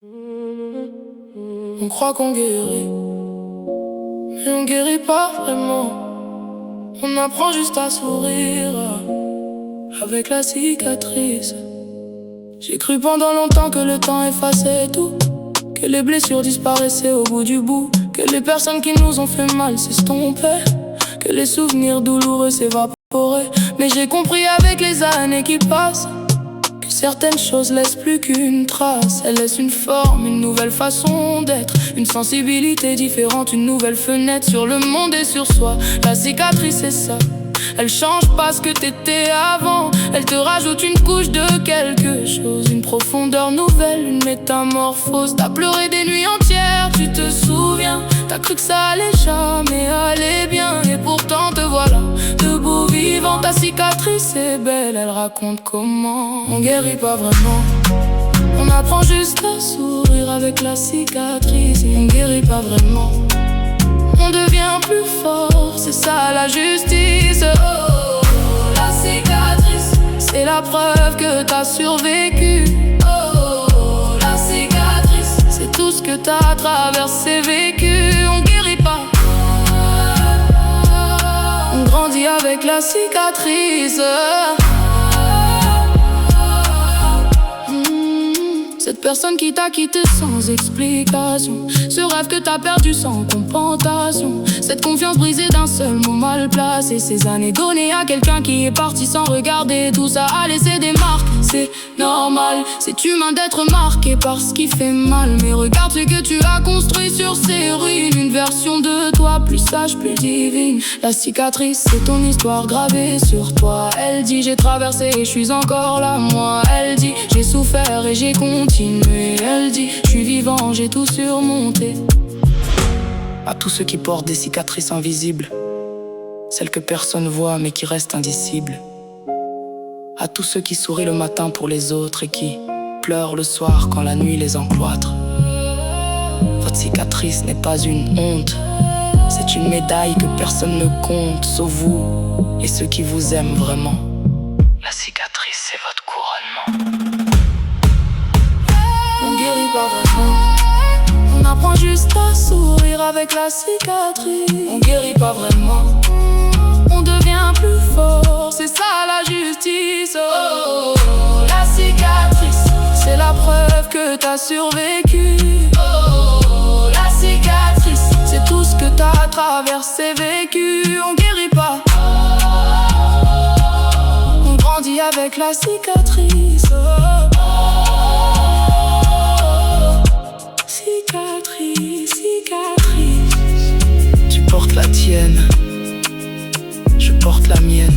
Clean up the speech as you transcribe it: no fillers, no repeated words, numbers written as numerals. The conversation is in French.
On croit qu'on guérit, mais on guérit pas vraiment. On apprend juste à sourire avec la cicatrice. J'ai cru pendant longtemps que le temps effaçait tout, que les blessures disparaissaient au bout du bout, que les personnes qui nous ont fait mal s'estompaient, que les souvenirs douloureux s'évaporaient. Mais j'ai compris avec les années qui passent que certaines choses laissent plus qu'une trace. Elles laissent une forme, une nouvelle façon d'être, une sensibilité différente, une nouvelle fenêtre sur le monde et sur soi. La cicatrice c'est ça, elle change pas ce que t'étais avant. Elle te rajoute une couche de quelque chose, une profondeur nouvelle, une métamorphose. T'as pleuré des nuits entières, tu te souviens. T'as cru que ça allait jamais aller bien, et pourtant te voilà debout vivant. Ta cicatrice est belle, elle raconte comment on guérit pas vraiment. On apprend juste à sourire avec la cicatrice, et on guérit pas vraiment. On devient plus fort, c'est ça la justice. Oh, la cicatrice, c'est la preuve que t'as survécu. Oh, la cicatrice, c'est tout ce que t'as traversé, vécu. On guérit pas, on grandit avec la cicatrice. Cette personne qui t'a quitté sans explication, ce rêve que t'as perdu sans compensation, cette confiance brisée d'un seul mot mal placé, ces années données à quelqu'un qui est parti sans regarder. Tout ça a laissé des marques, c'est normal, c'est humain d'être marqué par ce qui fait mal. Mais regarde ce que tu as construit sur ces ruines, une version de toi plus sage, plus divine. La cicatrice, c'est ton histoire gravée sur toi. Elle dit j'ai traversé et je suis encore là, moi. Elle dit j'ai souffert et j'ai continué. Elle dit je suis vivant, j'ai tout surmonté. À tous ceux qui portent des cicatrices invisibles, celles que personne voit mais qui restent indicibles. À tous ceux qui sourient le matin pour les autres et qui pleurent le soir quand la nuit les encloître. Votre cicatrice n'est pas une honte, c'est une médaille que personne ne compte, sauf vous et ceux qui vous aiment vraiment. La cicatrice, c'est votre couronnement. On guérit pas vraiment, on apprend juste à sourire avec la cicatrice. On guérit pas vraiment, on devient plus fort, c'est ça la justice. Oh, la cicatrice, c'est la preuve que t'as survécu. Oh, la cicatrice, c'est tout ce que t'as traversé, vécu. On guérit pas, on grandit avec la cicatrice. Cicatrice, cicatrice. Tu portes la tienne, je porte la mienne.